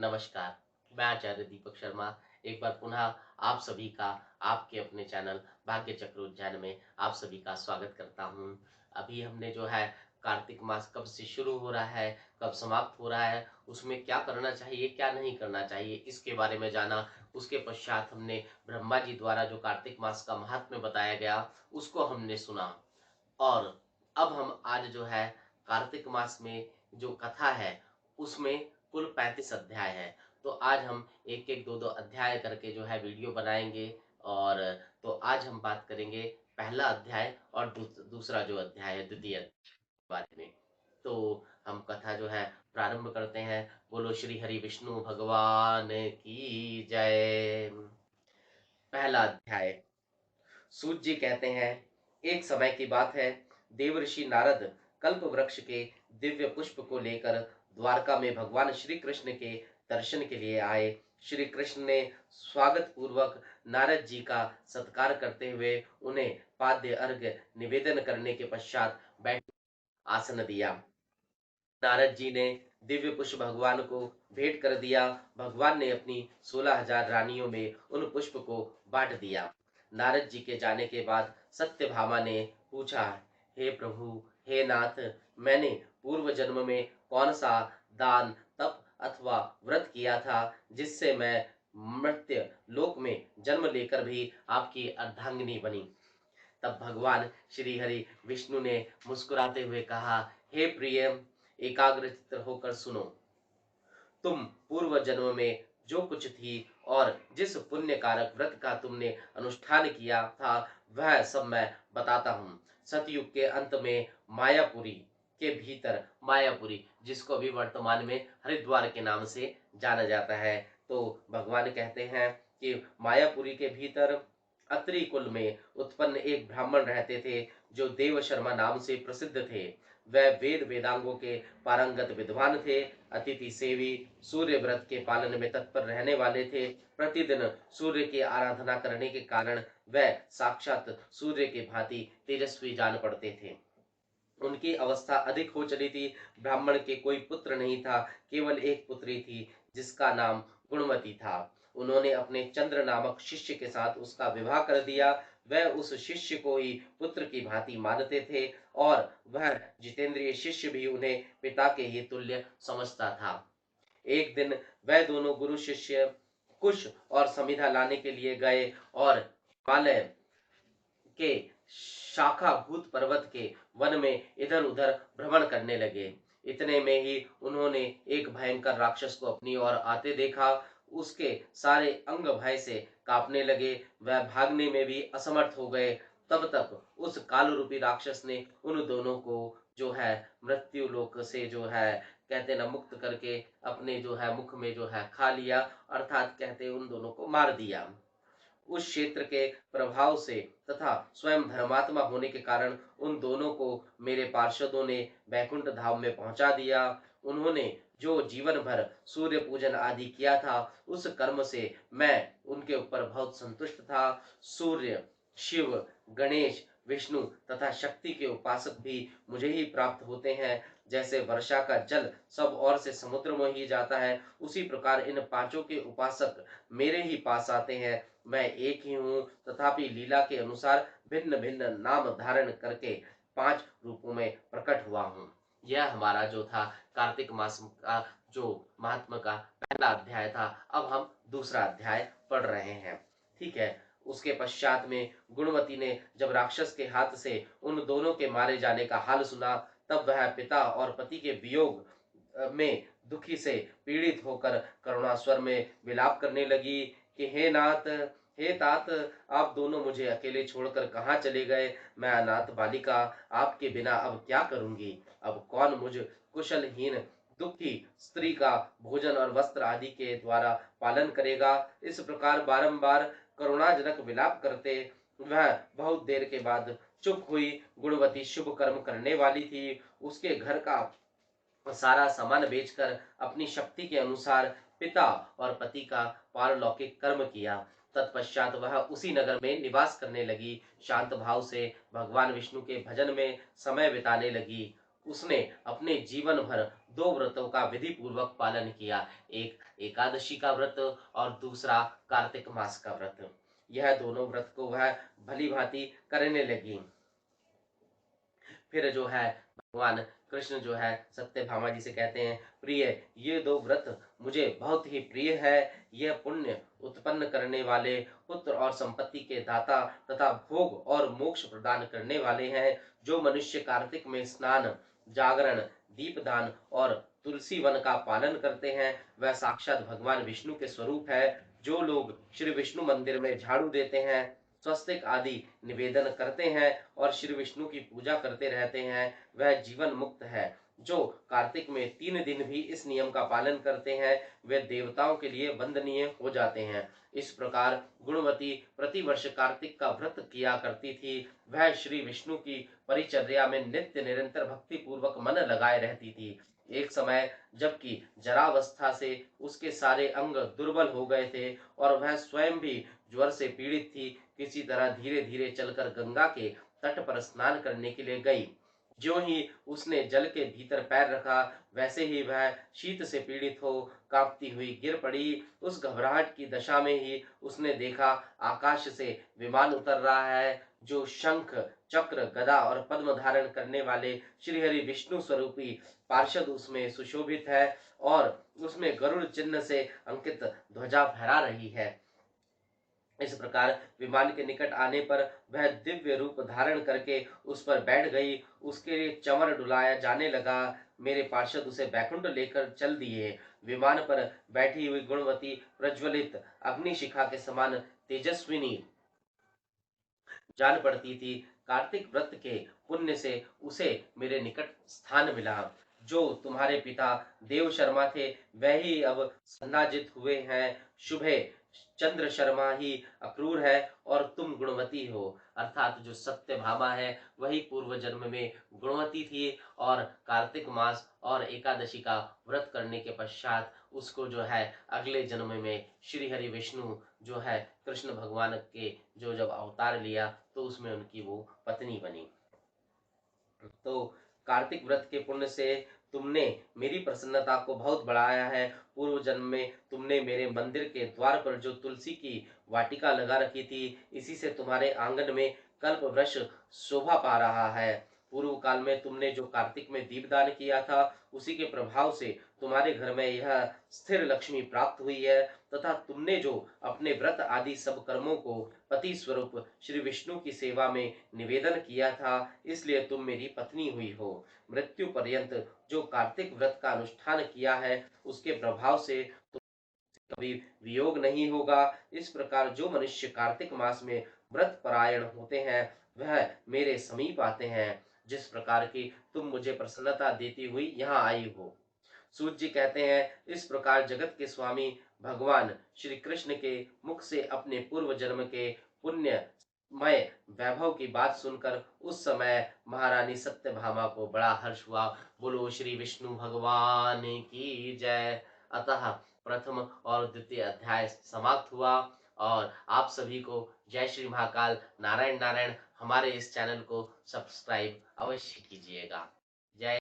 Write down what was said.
नमस्कार, मैं आचार्य दीपक शर्मा एक बार पुनः आप सभी का आपके अपने चैनल भाग्य चक्र उज्जैन में आप सभी का स्वागत करता हूँ। अभी हमने जो है कार्तिक मास कब से शुरू हो रहा है, कब समाप्त हो रहा है, उसमें क्या करना चाहिए, क्या नहीं करना चाहिए, इसके बारे में जाना। उसके पश्चात हमने ब्रह्मा जी द्वारा जो कार्तिक मास का महात्म्य बताया गया, उसको हमने सुना। और अब हम आज जो है कार्तिक मास में जो कथा है उसमें कुल 35 अध्याय है। तो आज हम एक एक दो दो अध्याय करके जो है वीडियो बनाएंगे। और तो आज हम बात करेंगे पहला अध्याय और दूसरा जो अध्याय है द्वितीय अध्याय के बारे में। तो हम कथा जो है प्रारंभ करते हैं। बोलो श्री हरि विष्णु भगवान की जय। पहला अध्याय। सूत जी कहते हैं, एक समय की बात है, देवऋषि नारद कल्प वृक्ष के दिव्य पुष्प को लेकर द्वारका में भगवान श्री कृष्ण के दर्शन के लिए आए। श्री कृष्ण ने स्वागत पूर्वक नारद जी का सत्कार करते हुए उन्हें पाद्य अर्घ्य निवेदन करने के पश्चात बैठ आसन दिया। नारद जी ने दिव्य पुष्प भगवान को भेंट कर दिया। भगवान ने अपनी 16,000 रानियों में उन पुष्प को बांट दिया। नारद जी के जाने के बाद सत्यभामा ने पूछा, हे प्रभु, हे नाथ, मैंने पूर्व जन्म में कौन सा दान, तप अथवा व्रत किया था जिससे मैं मर्त्य लोक में जन्म लेकर भी आपकी अर्धांगिनी बनी। तब भगवान श्री हरि विष्णु ने मुस्कुराते हुए कहा, हे प्रिय, एकाग्रचित्त होकर सुनो। तुम पूर्व जन्म में जो कुछ थी और जिस पुण्य कारक व्रत का तुमने अनुष्ठान किया था वह सब मैं बताता हूँ। सतयुग के अंत में मायापुरी के भीतर, मायापुरी जिसको अभी वर्तमान में हरिद्वार के नाम से जाना जाता है, तो भगवान कहते हैं कि मायापुरी के भीतर अत्रि कुल में उत्पन्न एक ब्राह्मण रहते थे जो देव शर्मा नाम से प्रसिद्ध थे। वह वेद वेदांगों के पारंगत विद्वान थे, अतिथि सेवी, सूर्य व्रत के पालन में तत्पर रहने वाले थे। प्रतिदिन सूर्य की आराधना करने के कारण वह साक्षात सूर्य के भांति तेजस्वी जान पड़ते थे। उनकी अवस्था अधिक हो चली थी। ब्राह्मण के कोई पुत्र नहीं था, केवल एक पुत्री थी जिसका नाम गुणवती था। उन्होंने अपने चंद्र नामक शिष्य के साथ उसका विवाह कर दिया। वह उस शिष्य को ही पुत्र की भांति मानते थे और वह जितेंद्रिय शिष्य भी उन्हें पिता के ही तुल्य समझता था। एक दिन वह दोनों गुरु शिष्य कुश और समिधा लाने के लिए गए और हिमालय के शाखा भूत पर्वत के वन में इधर उधर भ्रमण करने लगे। इतने में ही उन्होंने एक भयंकर राक्षस को अपनी ओर आते देखा। उसके सारे अंग भय से कांपने लगे। वह भागने में भी असमर्थ हो गए। तब तक उस काल रूपी राक्षस ने उन दोनों को जो है मृत्यु लोक से जो है कहते न मुक्त करके अपने जो है मुख में जो है खा लिया, अर्थात कहते उन दोनों को मार दिया। उस क्षेत्र के प्रभाव से तथा स्वयं धर्मात्मा होने के कारण उन दोनों को मेरे पार्षदों ने बैकुंठ धाम में पहुंचा दिया। उन्होंने जो जीवन भर सूर्य पूजन आदि किया था उस कर्म से मैं उनके ऊपर बहुत संतुष्ट था। सूर्य, शिव, गणेश, विष्णु तथा शक्ति के उपासक भी मुझे ही प्राप्त होते हैं। जैसे वर्षा का जल सब ओर से समुद्र में ही जाता है, उसी प्रकार इन पांचों के उपासक मेरे ही पास आते हैं। मैं एक ही हूँ, तथापि लीला के अनुसार भिन्न भिन्न नाम धारण करके 5 रूपों में प्रकट हुआ हूँ। यह हमारा जो था कार्तिक मास का जो महात्मा का पहला अध्याय था। अब हम दूसरा अध्याय पढ़ रहे हैं। ठीक है। उसके पश्चात में गुणवती ने जब राक्षस के हाथ से उन दोनों के मारे जाने का हाल सुना, तब वह पिता और पति के वियोग में दुखी से पीड़ित होकर करुणा स्वर में विलाप करने लगी कि हे नाथ, हे तात, आप दोनों मुझे अकेले छोड़कर कहाँ चले गए। मैं अनाथ बालिका आपके बिना अब क्या करूंगी। अब कौन मुझ कुशलहीन दुखी स्त्री का भोजन और वस्त्र आदि के द्वारा पालन करेगा। इस प्रकार बारंबार करुणाजनक विलाप करते वह बहुत देर के बाद चुप हुई। गुणवती शुभ कर्म करने वाली थी। उसके घर का सारा सामान बेचकर अपनी शक्ति के अनुसार पिता और पति का पारलौकिक कर्म किया। तत्पश्चात वह उसी नगर में निवास करने लगी। शांत भाव से भगवान विष्णु के भजन में समय बिताने लगी। उसने अपने जीवन भर दो व्रतों का विधि पूर्वक पालन किया। एक एकादशी का व्रत और दूसरा कार्तिक मास का व्रत। यह दोनों व्रत को वह भली भांति करने लगी। फिर जो है भगवान कृष्ण जो है सत्यभामा जी से कहते हैं, प्रिय, ये दो व्रत मुझे बहुत ही प्रिय है। यह पुण्य उत्पन्न करने वाले, पुत्र और संपत्ति के दाता तथा भोग और मोक्ष प्रदान करने वाले हैं। जो मनुष्य कार्तिक में स्नान, जागरण, दीपदान और तुलसी वन का पालन करते हैं, वह साक्षात भगवान विष्णु के स्वरूप है। जो लोग श्री विष्णु मंदिर में झाड़ू देते हैं, स्वस्तिक आदि निवेदन करते हैं और श्री विष्णु की पूजा करते रहते हैं, वह जीवन मुक्त है। जो कार्तिक में 3 दिन भी इस नियम का पालन करते हैं, वे देवताओं के लिए वंदनीय हो जाते हैं। इस प्रकार गुणवती प्रतिवर्ष कार्तिक का व्रत किया करती थी। वह श्री विष्णु की परिचर्या में नित्य निरंतर भक्ति पूर्वक मन लगाए रहती थी। एक समय जबकि जरावस्था से उसके सारे अंग दुर्बल हो गए थे और वह स्वयं भी ज्वर से पीड़ित थी, किसी तरह धीरे धीरे चलकर गंगा के तट पर स्नान करने के लिए गई। ज्यों ही उसने जल के भीतर पैर रखा, वैसे ही वह शीत से पीड़ित हो कांपती हुई गिर पड़ी। उस घबराहट की दशा में ही उसने देखा आकाश से विमान उतर रहा है, जो शंख, चक्र, गदा और पद्म धारण करने वाले श्रीहरि विष्णु स्वरूपी पार्षद उसमें सुशोभित है और उसमें गरुड़ चिन्ह से अंकित ध्वजा फहरा रही है। इस प्रकार विमान के निकट आने पर वह दिव्य रूप धारण करके उस पर बैठ गई। उसके लिए चंवर डुलाया जाने लगा। मेरे पार्षद उसे बैकुंठ लेकर चल दिए। विमान पर बैठी हुई गुणवती प्रज्वलित अग्निशिखा के समान तेजस्विनी जान पड़ती थी। कार्तिक व्रत के पुण्य से उसे मेरे निकट स्थान मिला। जो तुम्हारे पिता देव शर्मा थे, वह ही अब सन्नाजित हुए हैं। शुभे चंद्र शर्मा ही अक्रूर है और तुम गुणवती हो। अर्थात जो सत्यभामा है वही पूर्व जन्म में गुणवती थी और कार्तिक मास और एकादशी का व्रत करने के पश्चात उसको जो है अगले जन्म में श्री हरि विष्णु जो है कृष्ण भगवान के जो जब अवतार लिया तो उसमें उनकी वो पत्नी बनी। तो कार्तिक व्रत के पुण्य से तुमने मेरी प्रसन्नता को बहुत बढ़ाया है। पूर्व जन्म में तुमने मेरे मंदिर के द्वार पर जो तुलसी की वाटिका लगा रखी थी, इसी से तुम्हारे आंगन में कल्प वृक्ष शोभा पा रहा है। पूर्व काल में तुमने जो कार्तिक में दीपदान किया था, उसी के प्रभाव से तुम्हारे घर में यह स्थिर लक्ष्मी प्राप्त हुई है तथा तुमने जो अपने व्रत आदि सब कर्मों को पति स्वरूप श्री विष्णु की सेवा में निवेदन किया था, इसलिए तुम मेरी पत्नी हुई हो। मृत्यु पर्यंत जो कार्तिक व्रत का अनुष्ठान किया है, उसके प्रभाव से कभी वियोग नहीं होगा। इस प्रकार जो मनुष्य कार्तिक मास में व्रत परायण होते हैं, वह मेरे समीप आते हैं। जिस प्रकार की तुम मुझे प्रसन्नता देती हुई यहाँ आई हो। सूत जी कहते हैं, इस प्रकार जगत के स्वामी भगवान श्री कृष्ण के मुख से अपने पूर्व जन्म के पुण्य मय वैभव की बात सुनकर उस समय महारानी सत्यभामा को बड़ा हर्ष हुआ। बोलो श्री विष्णु भगवान की जय। अतः प्रथम और द्वितीय अध्याय समाप्त हुआ और आप सभी को जय श्री महाकाल। नारायण नारायण। हमारे इस चैनल को सब्सक्राइब अवश्य कीजिएगा। जय